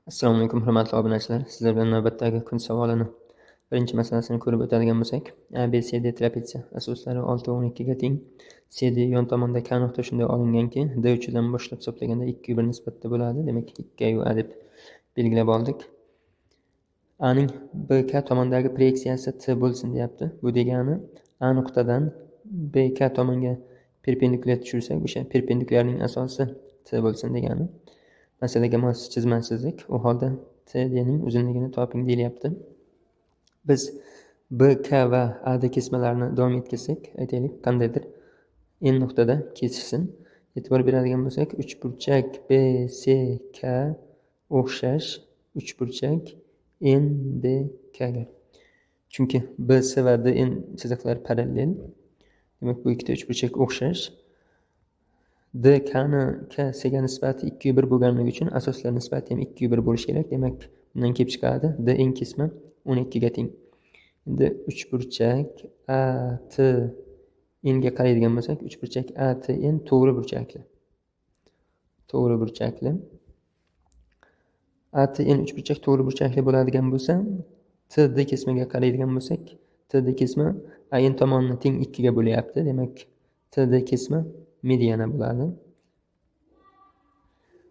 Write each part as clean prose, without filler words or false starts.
Assalomu alaykum, hurmatli obunachilar. Sizlar bilan navbatdagi kun savolini birinchi masalasini ko'rib o'tadigan bo'lsak, ABCD trapetsiya asoslari 6 va 12 ga teng. CD yon tomonda K nuqta shunday olinganki, D uchidan boshlab hisoblaganda 2:1 nisbatda bo'ladi. Demak, 2 A deb belgilab oldik. Aning BK tomondagi proyeksiyasi T bo'lsin deyapti. Bu degani A nuqtadan BK tomonga perpendikulyar tushirsak, o'sha perpendikulyarning asosi T bo'lsin degani. Masalaga mos chizma chizdik. U holda TDning uzunligini toping deyilyapti. Biz BK va AD kesmalarni davom etkazsak, aytaylik, qandaydir N nuqtada kesishsin. E'tibor beradigan bo'lsak, uchburchak BCK o'xshash uchburchak NBK ga. Chunki BC va DN chiziqlari parallel. Demak, bu ikkita uchburchak o'xshash. DKni KCga nisbati 2:1 bo'lganligi uchun asoslar nisbati ham 2:1 bo'lishi kerak. Demak, bundan kelib chiqadi DN kesma 12 ga teng. Endi uchburchak ATN ga qaraydigan bo'lsak, uchburchak ATN to'g'ri burchakli. To'g'ri burchakli. ATN uchburchak to'g'ri burchakli bo'ladigan bo'lsa, TD kesmaga qaraydigan bo'lsak, TD kesma AN tomonini teng 2 ga bo'lyapti. Demak, TD kesma mediana bo'ladi.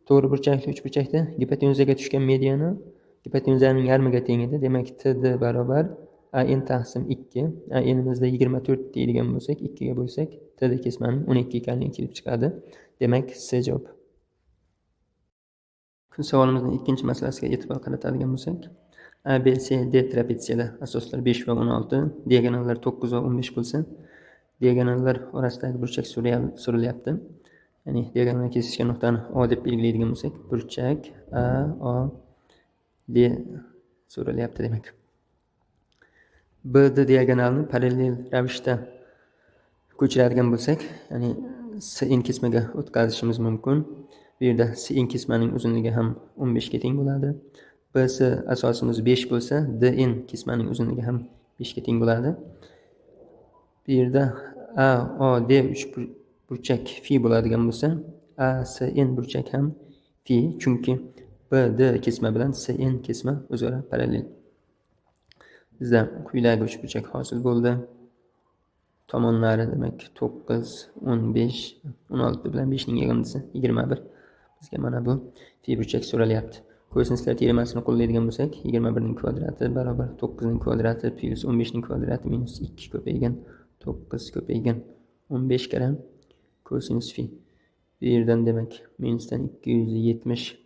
To'g'ri burchakli uchburchakda gipotenuzaga tushgan mediana gipotenuzaning yarmiga teng edi. Demak, TD barobar AN taqsim 2. ANimizda 24 deydigan bo'lsak, 2 ga bo'lsak, TD kesmaning 12 ekanligi kelib chiqadi. Demak, C javob. Kun savolimizning ikkinchi masalasiga e'tibor qaratadigan bo'lsak, ABCD trapetsiyada asoslar 5 va 16, diagonallar 9 va 15 bo'lsa, diagonallar orasidagi burchak so'ralyapti. Ya'ni diagonallar kesishgan nuqtani O deb belgilaydigan bo'lsak, burchak AOD so'ralyapti demak. BD diagonalni parallel ravishda ko'chiradigan bo'lsak, ya'ni CN kesmaga o'tkazishimiz mumkin. Bu yerda CN kesmaning uzunligi ham 15 ga teng bo'ladi. BC asosimiz 5 bo'lsa, DN kesmaning uzunligi ham 5 ga teng bo'ladi. Bu yerda AOD burchak phi bo'ladigan bo'lsa, ACN burchak ham phi, chunki BD kesma bilan CN kesma o'zaro parallel. Bizda quyidagi uchburchak hosil bo'ldi. Tomonlari demak 9, 15, 16 bilan 5 ning yig'indisi 21. Bizga mana bu phi burchak so'ralyapti. Kosinuslar teoremasini qo'llaydigan bo'lsak, 21 ning kvadrati barobar 9 ning kvadrati plus 15 ning kvadrati minus 2 ko'paygan 9 ko'paygan 15 kara kosinus phi. Bu yerdan demak minusdan 270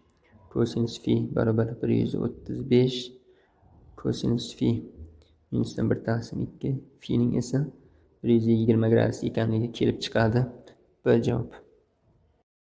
kosinus phi barobar 135 kosinus phi minusdan 1 taqsim 2 phi ning esa 120 gradus ekanligi kelib chiqadi. B javob.